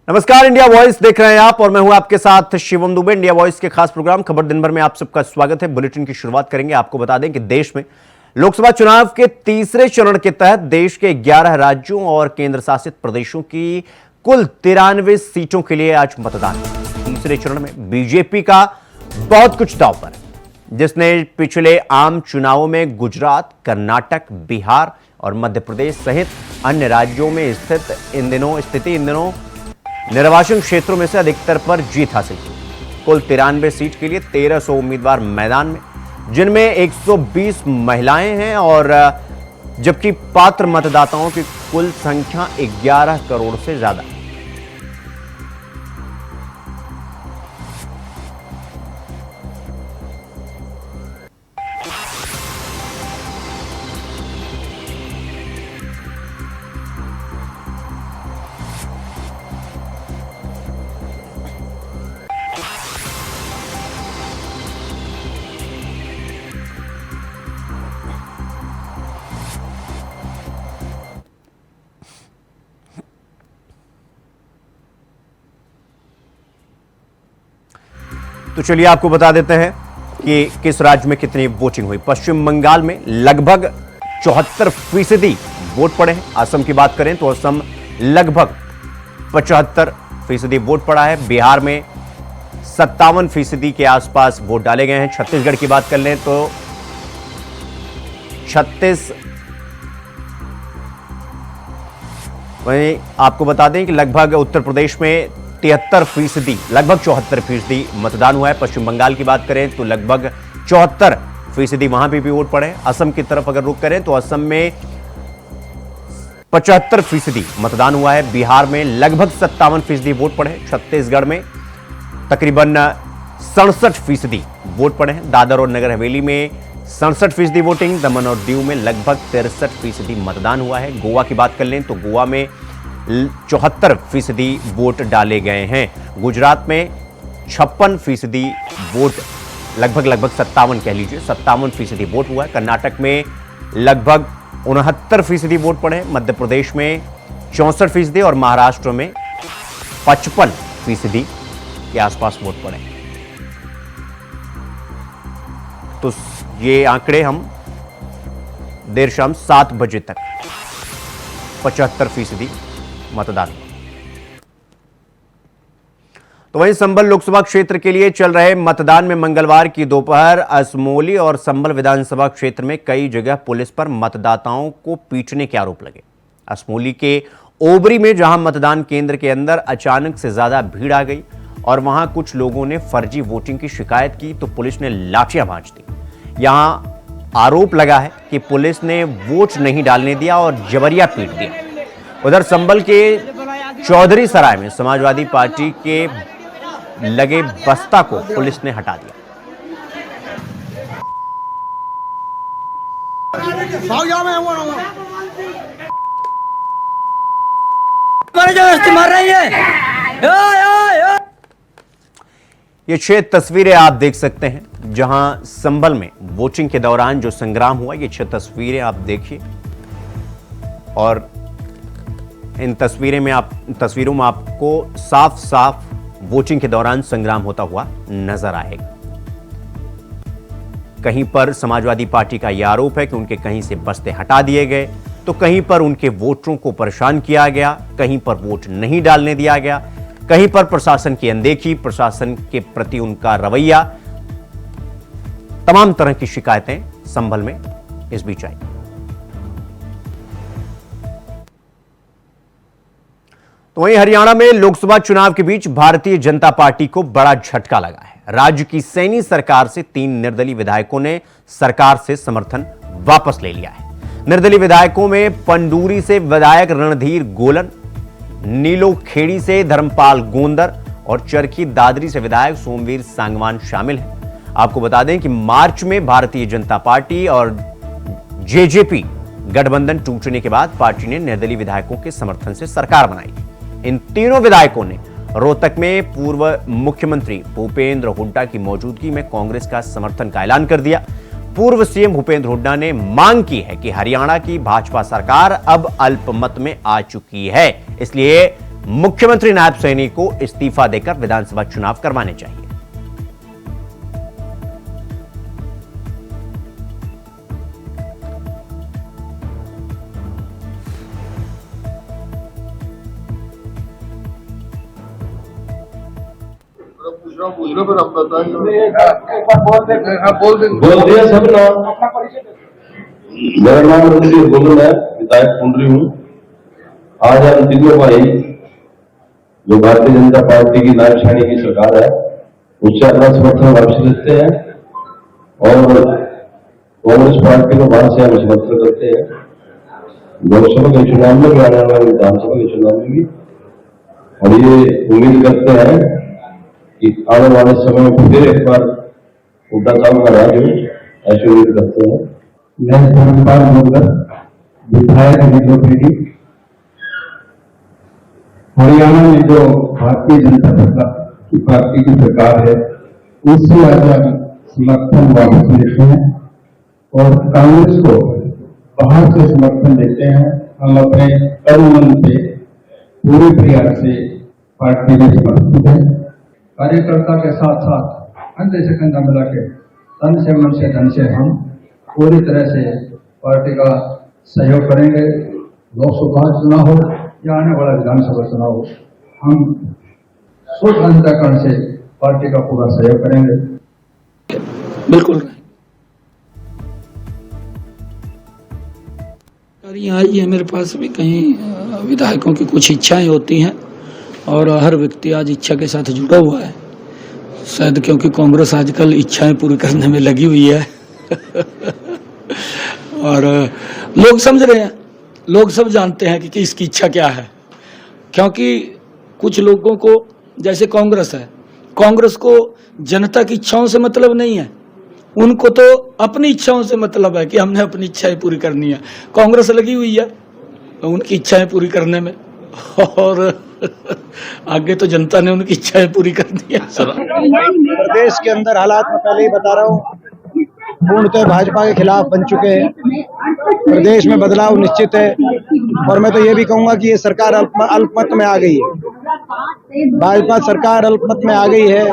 नमस्कार, India voice देख रहे हैं आप और मैं हूं आपके साथ शिवम दुबे। इंडिया वॉइस के खास प्रोग्राम खबर दिन भर में आप सबका स्वागत है। बुलेटिन की शुरुआत करेंगे। आपको बता दें कि देश में लोकसभा चुनाव के तीसरे चरण के तहत देश के 11 राज्यों और केंद्र शासित प्रदेशों की कुल 93 सीटों के लिए आज मतदान है। तीसरे चरण में बीजेपी का बहुत कुछ दांव पर है, जिसने पिछले आम चुनावों में गुजरात, कर्नाटक, बिहार और मध्य प्रदेश सहित अन्य राज्यों में स्थिति इन दिनों निर्वाचन क्षेत्रों में से अधिकतर पर जीत हासिल की। कुल 93 सीट के लिए 1300 उम्मीदवार मैदान में, जिनमें 120 महिलाएं हैं और जबकि पात्र मतदाताओं की कुल संख्या 11 करोड़ से ज्यादा है। तो चलिए आपको बता देते हैं कि किस राज्य में कितनी वोटिंग हुई। पश्चिम बंगाल में लगभग 74% वोट पड़े हैं। असम की बात करें तो असम लगभग 75% वोट पड़ा है। बिहार में 57% के आसपास वोट डाले गए हैं। छत्तीसगढ़ की बात कर लें तो 36। वहीं आपको बता दें कि लगभग उत्तर प्रदेश में 73%, लगभग 74% मतदान हुआ है। पश्चिम बंगाल की बात करें तो लगभग 74% वहां भी वोट पड़े। असम की तरफ अगर रुख करें तो असम में 75% मतदान हुआ है। बिहार में लगभग 57% वोट पड़े। छत्तीसगढ़ में तकरीबन 67% वोट पड़े हैं। दादर और नगर हवेली में 67% वोटिंग। दमन और दीव में लगभग 63% मतदान हुआ है। गोवा की बात कर लें तो गोवा में 74% वोट डाले गए हैं। गुजरात में 56% वोट, लगभग 57 कह लीजिए, 57% वोट हुआ है। कर्नाटक में लगभग 69% वोट पड़े। मध्य प्रदेश में 64% और महाराष्ट्र में 55% के आसपास वोट पड़े। तो ये आंकड़े हम देर शाम 7 बजे तक 75% मतदान। तो वहीं संभल लोकसभा क्षेत्र के लिए चल रहे मतदान में मंगलवार की दोपहर असमोली और संभल विधानसभा क्षेत्र में कई जगह पुलिस पर मतदाताओं को पीटने के आरोप लगे। असमोली के ओबरी में जहां मतदान केंद्र के अंदर अचानक से ज्यादा भीड़ आ गई और वहां कुछ लोगों ने फर्जी वोटिंग की शिकायत की तो पुलिस ने लाठियां भांज दी। यहां आरोप लगा है कि पुलिस ने वोट नहीं डालने दिया और जबरिया पीट दिया। उधर संभल के चौधरी सराय में समाजवादी पार्टी के लगे बस्ता को पुलिस ने हटा दिया। ये 6 तस्वीरें आप देख सकते हैं जहां संभल में वोटिंग के दौरान जो संग्राम हुआ। ये 6 तस्वीरें आप देखिए और इन तस्वीरों में आपको साफ साफ वोटिंग के दौरान संग्राम होता हुआ नजर आएगा। कहीं पर समाजवादी पार्टी का यह आरोप है कि उनके कहीं से बस्ते हटा दिए गए, तो कहीं पर उनके वोटरों को परेशान किया गया, कहीं पर वोट नहीं डालने दिया गया, कहीं पर प्रशासन की अनदेखी, प्रशासन के प्रति उनका रवैया, तमाम तरह की शिकायतें संभल में इस बीच आई। तो वहीं हरियाणा में लोकसभा चुनाव के बीच भारतीय जनता पार्टी को बड़ा झटका लगा है। राज्य की सैनी सरकार से 3 निर्दलीय विधायकों ने सरकार से समर्थन वापस ले लिया है। निर्दलीय विधायकों में पंडूरी से विधायक रणधीर गोलन, नीलो खेड़ी से धर्मपाल गोंदर और चरखी दादरी से विधायक सोमवीर सांगवान शामिल हैं। आपको बता दें कि मार्च में भारतीय जनता पार्टी और जेजेपी गठबंधन टूटने के बाद पार्टी ने निर्दलीय विधायकों के समर्थन से सरकार बनाई। इन तीनों विधायकों ने रोहतक में पूर्व मुख्यमंत्री भूपेंद्र हुड्डा की मौजूदगी में कांग्रेस का समर्थन का ऐलान कर दिया। पूर्व सीएम भूपेंद्र हुड्डा ने मांग की है कि हरियाणा की भाजपा सरकार अब अल्पमत में आ चुकी है, इसलिए मुख्यमंत्री नायब सैनी को इस्तीफा देकर विधानसभा चुनाव करवाने चाहिए। पूछ लो फिर हम बताएंगे। बोल दिया सब ना। मेरा नाम रणधीर गोविंद है, विधायक कुंडली हूँ। आज हम तीनों भाई जो भारतीय जनता पार्टी की नायब सैनी की सरकार है उससे अपना समर्थन वापस लेते हैं और कांग्रेस पार्टी को बाहर से हम समर्थन करते हैं लोकसभा के चुनाव में भी, आने वाले विधानसभा के चुनाव में भी। और ये उम्मीद करते हैं कि आने वाले समय में फिर एक बार उल्टा साहब का राज हो, ऐसे उम्मीद करते हैं। मैं धर्मपाल मुगल, विधायक निगोपेटी। हरियाणा में जो भारतीय जनता पार्टी की सरकार है उससे आज हम समर्थन वापस लेते हैं और कांग्रेस को बाहर से समर्थन देते हैं। हम अपने तन मन से पूरे प्रयास से पार्टी में समर्पित हैं। कार्यकर्ता के साथ साथ कंधे से कंधा मिला के तन से मन से धन से हम पूरी तरह से पार्टी का सहयोग करेंगे। लोकसभा चुनाव हो या आने वाला विधानसभा चुनाव हो, हम स्वच्छ अंतःकरण से पार्टी का पूरा सहयोग करेंगे। बिल्कुल। यहाँ ये मेरे पास भी कई विधायकों की कुछ इच्छाएं होती हैं और हर व्यक्ति आज इच्छा के साथ जुड़ा हुआ है, शायद क्योंकि कांग्रेस आजकल इच्छाएं पूरी करने में लगी हुई है और लोग समझ रहे हैं, लोग सब जानते हैं कि किसकी इच्छा क्या है। क्योंकि कुछ लोगों को, जैसे कांग्रेस है, कांग्रेस को जनता की इच्छाओं से मतलब नहीं है, उनको तो अपनी इच्छाओं से मतलब है कि हमने अपनी इच्छाएं पूरी करनी है। कांग्रेस लगी हुई है उनकी इच्छाएं पूरी करने में और आगे तो जनता ने उनकी इच्छाएं पूरी करनी है। प्रदेश के अंदर हालात मैं पहले ही बता रहा हूँ, पूर्णतः भाजपा के खिलाफ बन चुके हैं। प्रदेश में बदलाव निश्चित है और मैं तो ये भी कहूंगा कि ये सरकार अल्पमत में आ गई है। भाजपा सरकार अल्पमत में आ गई है।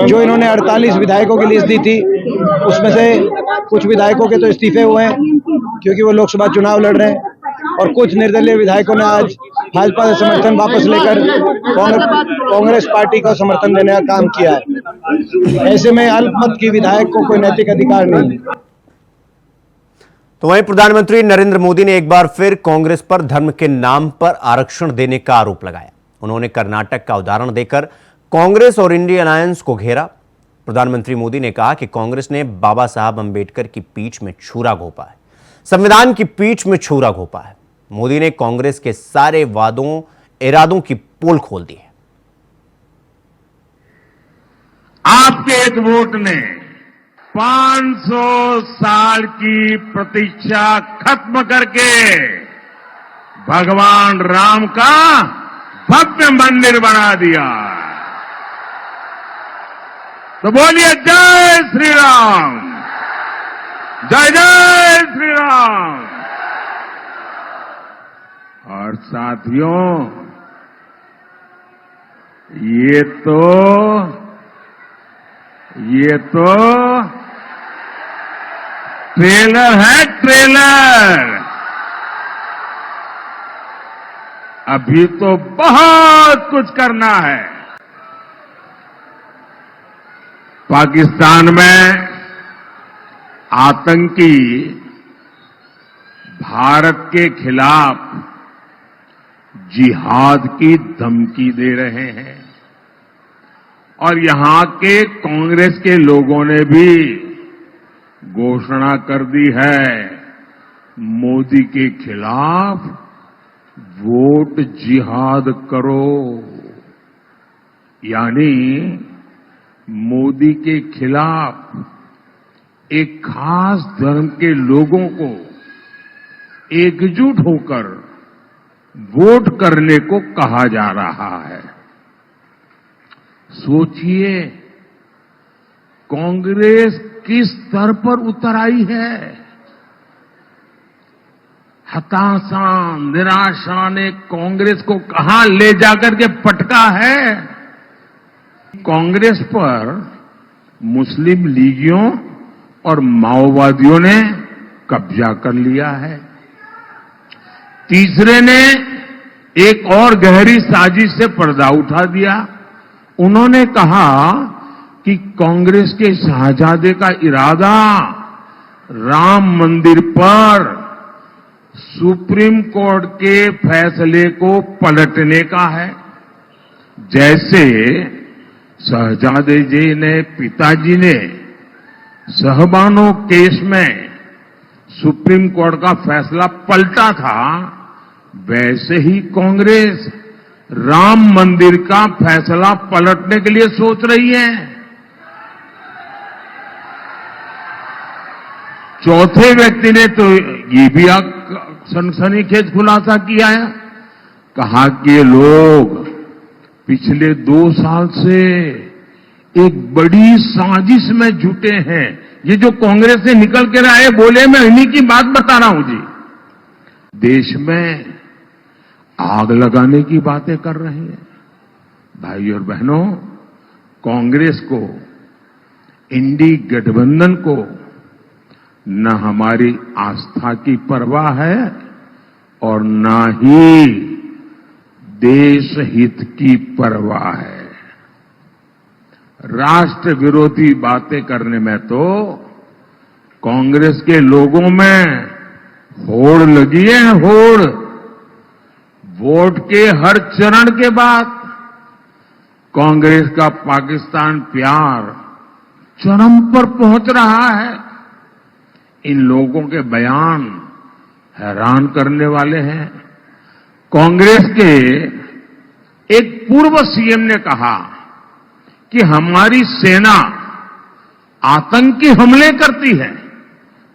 जो इन्होंने 48 विधायकों की लिस्ट दी थी उसमें से कुछ विधायकों के तो इस्तीफे हुए हैं क्योंकि वो लोकसभा चुनाव लड़ रहे हैं और कुछ निर्दलीय विधायकों ने आज भाजपा से समर्थन वापस लेकर कांग्रेस पार्टी का समर्थन देने का काम किया है। ऐसे में अल्पमत की विधायक को कोई नैतिक अधिकार नहीं है। तो वहीं प्रधानमंत्री नरेंद्र मोदी ने एक बार फिर कांग्रेस पर धर्म के नाम पर आरक्षण देने का आरोप लगाया। उन्होंने कर्नाटक का उदाहरण देकर कांग्रेस और इंडिया अलायंस को घेरा। प्रधानमंत्री मोदी ने कहा कि कांग्रेस ने बाबा साहब अंबेडकर की पीठ में छुरा घोंपा है, संविधान की पीठ में छुरा घोंपा है। मोदी ने कांग्रेस के सारे वादों इरादों की पोल खोल दी है। आपके एक वोट ने 500 साल की प्रतीक्षा खत्म करके भगवान राम का भव्य मंदिर बना दिया। तो बोलिए जय श्री राम, जय जय श्री राम। और साथियों, ये तो ट्रेलर है, ट्रेलर। अभी तो बहुत कुछ करना है। पाकिस्तान में आतंकी भारत के खिलाफ जिहाद की धमकी दे रहे हैं और यहां के कांग्रेस के लोगों ने भी घोषणा कर दी है, मोदी के खिलाफ वोट जिहाद करो। यानी मोदी के खिलाफ एक खास धर्म के लोगों को एकजुट होकर वोट करने को कहा जा रहा है। सोचिए कांग्रेस किस स्तर पर उतर आई है। हताशा, निराशा ने कांग्रेस को कहां ले जाकर के पटका है। कांग्रेस पर मुस्लिम लीगियों और माओवादियों ने कब्जा कर लिया है। तीसरे ने एक और गहरी साजिश से पर्दा उठा दिया। उन्होंने कहा कि कांग्रेस के शाहजादे का इरादा राम मंदिर पर सुप्रीम कोर्ट के फैसले को पलटने का है। जैसे शहजादे जी ने, पिताजी ने सहबानो केस में सुप्रीम कोर्ट का फैसला पलटा था, वैसे ही कांग्रेस राम मंदिर का फैसला पलटने के लिए सोच रही है। चौथे व्यक्ति ने तो ये भी सनसनीखेज खुलासा किया है, कहा कि ये लोग पिछले 2 साल से एक बड़ी साजिश में जुटे हैं। ये जो कांग्रेस से निकल के आए बोले, मैं इन्हीं की बात बता रहा हूं जी। देश में आग लगाने की बातें कर रहे हैं। भाई और बहनों, कांग्रेस को, इंडी गठबंधन को न हमारी आस्था की परवाह है और न ही देश हित की परवाह है। राष्ट्र विरोधी बातें करने में तो कांग्रेस के लोगों में होड़ लगी है, होड़। वोट के हर चरण के बाद कांग्रेस का पाकिस्तान प्यार चरम पर पहुंच रहा है। इन लोगों के बयान हैरान करने वाले हैं। कांग्रेस के एक पूर्व सीएम ने कहा कि हमारी सेना आतंकी हमले करती है,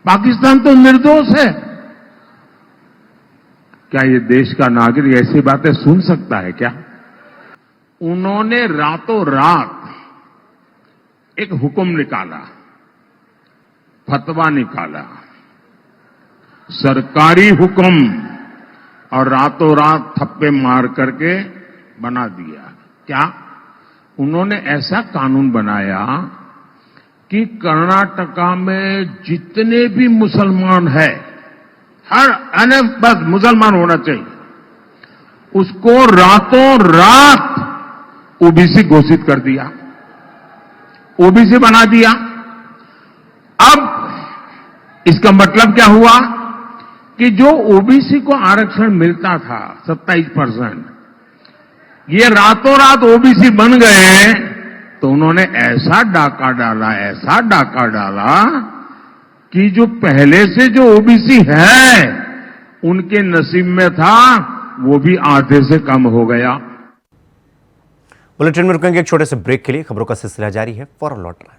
पाकिस्तान तो निर्दोष है। क्या ये देश का नागरिक ऐसी बातें सुन सकता है क्या? उन्होंने रातों रात एक हुक्म निकाला, फतवा निकाला, सरकारी हुक्म, और रातों रात थप्पे मार करके बना दिया। क्या? उन्होंने ऐसा कानून बनाया कि कर्नाटका में जितने भी मुसलमान हैं, हर बस मुसलमान होना चाहिए, उसको रातों रात ओबीसी घोषित कर दिया, ओबीसी बना दिया। अब इसका मतलब क्या हुआ कि जो ओबीसी को आरक्षण मिलता था 27%, ये रातों रात ओबीसी बन गए। तो उन्होंने ऐसा डाका डाला, ऐसा डाका डाला कि जो पहले से जो ओबीसी है उनके नसीब में था, वो भी आधे से कम हो गया। बुलेटिन में रुकेंगे एक छोटे से ब्रेक के लिए। खबरों का सिलसिला जारी है, फौरन लौट रहा है।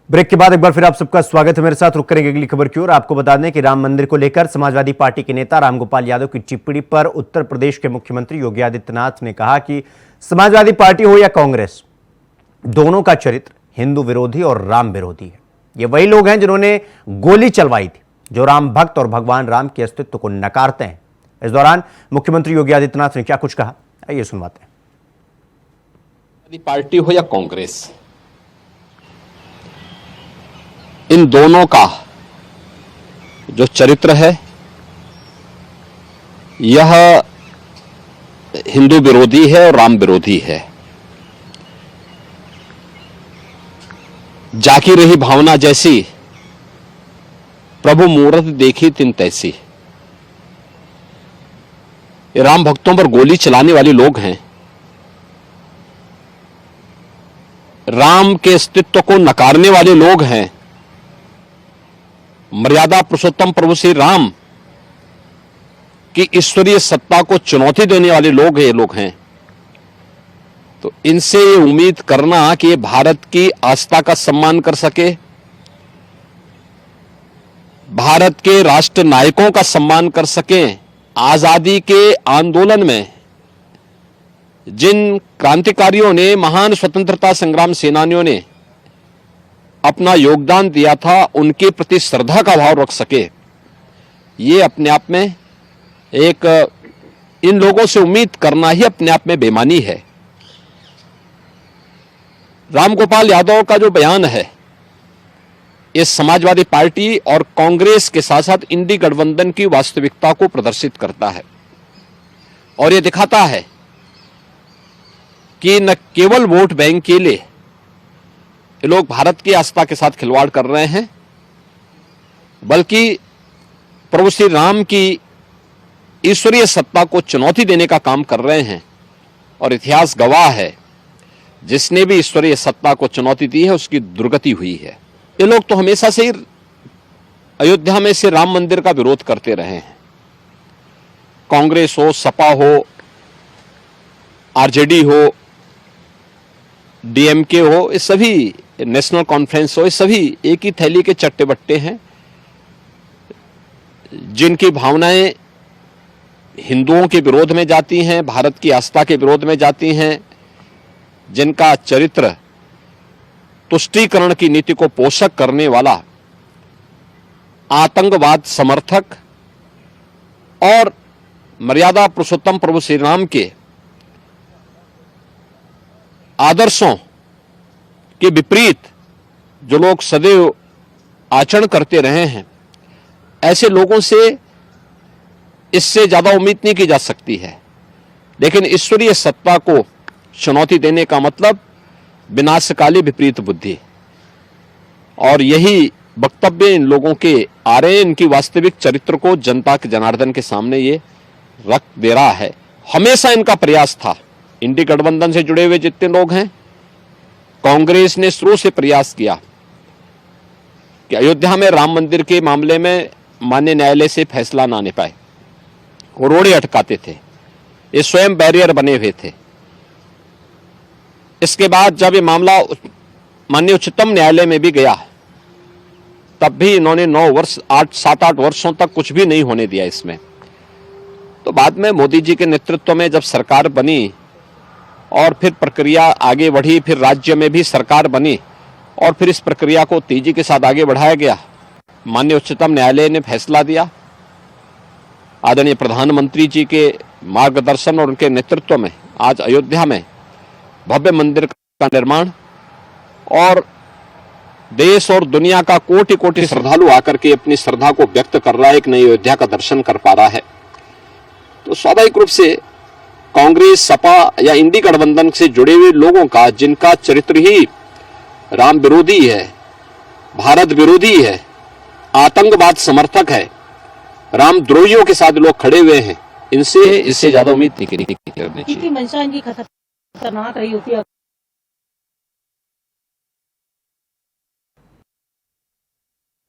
ब्रेक के बाद एक बार फिर आप सबका स्वागत है। मेरे साथ रुक करेंगे अगली खबर की ओर। आपको बता दें कि राम मंदिर को लेकर समाजवादी पार्टी के नेता रामगोपाल यादव की टिप्पणी पर उत्तर प्रदेश के मुख्यमंत्री योगी आदित्यनाथ ने कहा कि समाजवादी पार्टी हो या कांग्रेस, दोनों का चरित्र हिंदू विरोधी और राम विरोधी है। ये वही लोग हैं जिन्होंने गोली चलवाई थी, जो राम भक्त और भगवान राम के अस्तित्व को नकारते हैं। इस दौरान मुख्यमंत्री योगी आदित्यनाथ ने क्या कुछ कहा, आइए सुनवाते हैं। पार्टी हो या कांग्रेस, इन दोनों का जो चरित्र है यह हिंदू विरोधी है और राम विरोधी है। जाकी रही भावना जैसी, प्रभु मूरत देखी तिन तैसी। ये राम भक्तों पर गोली चलाने वाले लोग हैं, राम के अस्तित्व को नकारने वाले लोग हैं, मर्यादा पुरुषोत्तम प्रभु श्री राम की ईश्वरीय सत्ता को चुनौती देने वाले लोग ये लोग हैं। तो इनसे ये उम्मीद करना कि ये भारत की आस्था का सम्मान कर सके, भारत के राष्ट्र नायकों का सम्मान कर सके, आजादी के आंदोलन में जिन क्रांतिकारियों ने, महान स्वतंत्रता संग्राम सेनानियों ने अपना योगदान दिया था, उनके प्रति श्रद्धा का भाव रख सके, ये अपने आप में एक इन लोगों से उम्मीद करना ही अपने आप में बेईमानी है। रामगोपाल यादव का जो बयान है ये समाजवादी पार्टी और कांग्रेस के साथ साथ इंडी गठबंधन की वास्तविकता को प्रदर्शित करता है और ये दिखाता है कि न केवल वोट बैंक के लिए ये लोग भारत की आस्था के साथ खिलवाड़ कर रहे हैं, बल्कि प्रभु श्री राम की ईश्वरीय सत्ता को चुनौती देने का काम कर रहे हैं। और इतिहास गवाह है, जिसने भी ईश्वरीय सत्ता को चुनौती दी है उसकी दुर्गति हुई है। ये लोग तो हमेशा से ही अयोध्या में से राम मंदिर का विरोध करते रहे हैं। कांग्रेस हो, सपा हो, आरजेडी हो, डीएमके हो, ये सभी, नेशनल कॉन्फ्रेंस हो, ये सभी एक ही थैली के चट्टे बट्टे हैं, जिनकी भावनाएं हिंदुओं के विरोध में जाती हैं, भारत की आस्था के विरोध में जाती हैं, जिनका चरित्र तुष्टीकरण की नीति को पोषक करने वाला आतंकवाद समर्थक और मर्यादा पुरुषोत्तम प्रभु श्री राम के आदर्शों के विपरीत जो लोग सदैव आचरण करते रहे हैं, ऐसे लोगों से इससे ज्यादा उम्मीद नहीं की जा सकती है। लेकिन ईश्वरीय सत्ता को चुनौती देने का मतलब विनाशकाली विपरीत बुद्धि, और यही वक्तव्य इन लोगों के आ रहे हैं। इनकी वास्तविक चरित्र को जनता के जनार्दन के सामने ये रख दे रहा है। हमेशा इनका प्रयास था, इंडी गठबंधन से जुड़े हुए जितने लोग हैं, कांग्रेस ने शुरू से प्रयास किया कि अयोध्या में राम मंदिर के मामले में माननीय न्यायालय से फैसला ना आने पाए, वो रोड़े अटकाते थे, ये स्वयं बैरियर बने हुए थे। इसके बाद जब ये मामला माननीय उच्चतम न्यायालय में भी गया, तब भी इन्होंने 9 वर्ष 7-8 वर्षों तक कुछ भी नहीं होने दिया इसमें। तो बाद में मोदी जी के नेतृत्व में जब सरकार बनी और फिर प्रक्रिया आगे बढ़ी, फिर राज्य में भी सरकार बनी और फिर इस प्रक्रिया को तेजी के साथ आगे बढ़ाया गया। माननीय उच्चतम न्यायालय ने फैसला दिया, आदरणीय प्रधानमंत्री जी के मार्गदर्शन और उनके नेतृत्व में आज अयोध्या में भव्य मंदिर का निर्माण, और देश और दुनिया का कोटि कोटि श्रद्धालु आकर के अपनी श्रद्धा को व्यक्त कर रहा है, एक नई अयोध्या का दर्शन कर पा रहा है। तो स्वाभाविक रूप से कांग्रेस, सपा या इंडी गठबंधन से जुड़े हुए लोगों का, जिनका चरित्र ही राम विरोधी है, भारत विरोधी है, आतंकवाद समर्थक है, रामद्रोहियों के साथ लोग खड़े हुए हैं, इनसे इससे ज्यादा उम्मीद नहीं करनी चाहिए। मंशा इनकी खतरनाक रही होती है।